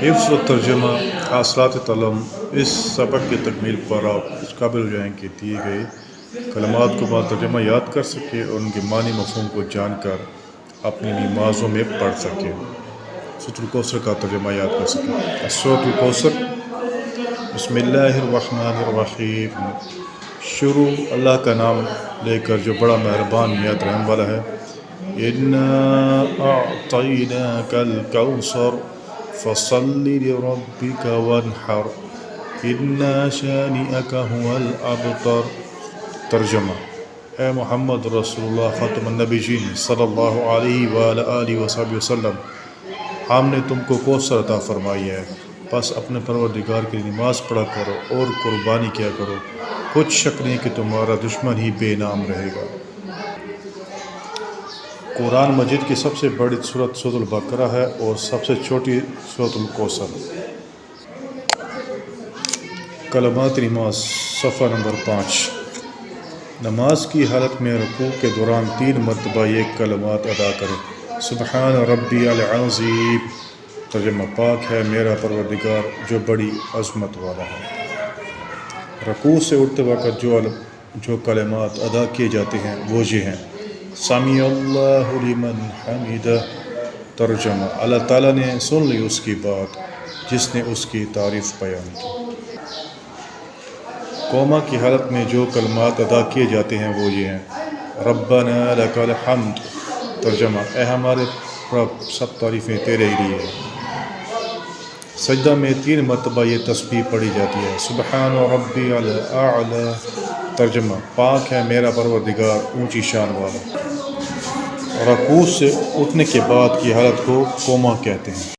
حفظ و ترجمہ حاصلات طلم۔ اس سبق کی تکمیل پر آپ اس قابل ہو جائیں کہ دیے گئے کلمات کو بعد ترجمہ یاد کر سکیں اور ان کے معنی مفہوم کو جان کر اپنی نمازوں میں پڑھ سکیں۔ سورۃ الکوثر کا ترجمہ یاد کر سکیں۔ سورۃ الکوثر۔ بسم اللہ الرحمن الرحیم۔ شروع اللہ کا نام لے کر جو بڑا مہربان نہایت رحم والا ہے۔ انا اعطیناک الکوثر فصل لربک وانحر ان شانئک هو الابتر۔ ترجمہ: اے محمد رسول اللہ خاتم النبیین صلی اللہ علیہ وآلہ وصحبہ وسلم، ہم نے تم کو کوثر عطا فرمائی ہے، بس اپنے پروردگار کی نماز پڑھا کرو اور قربانی کیا کرو، کچھ شک نہیں کہ تمہارا دشمن ہی بے نام رہے گا۔ قرآن مجید کی سب سے بڑی سورت سورۃ البقرہ ہے اور سب سے چھوٹی سورۃ الکوثر۔ کلمات نماز، صفحہ نمبر 5۔ نماز کی حالت میں رکوع کے دوران 3 مرتبہ یہ کلمات ادا کریں۔ سبحان ربی العظیم۔ ترجمہ: پاک ہے میرا پروردگار جو بڑی عظمت والا ہے۔ رکوع سے اٹھتے وقت جو کلمات ادا کیے جاتے ہیں وہ یہ ہیں: سمیع اللہ لمن حمدہ۔ ترجمہ: اللہ تعالیٰ نے سن لی اس کی بات جس نے اس کی تعریف بیان کی۔ قوما کی حالت میں جو کلمات ادا کیے جاتے ہیں وہ یہ ہیں: ربنا لک الحمد۔ ترجمہ: اے ہمارے رب سب تعریفیں تیرے ہی لیے ہیں۔ سجدہ میں 3 مرتبہ یہ تسبیح پڑھی جاتی ہے: سبحان ربی الاعلی۔ ترجمہ: پاک ہے میرا پروردگار اونچی شان والا۔ رکوع سے اٹھنے کے بعد کی حالت کو قوما کہتے ہیں۔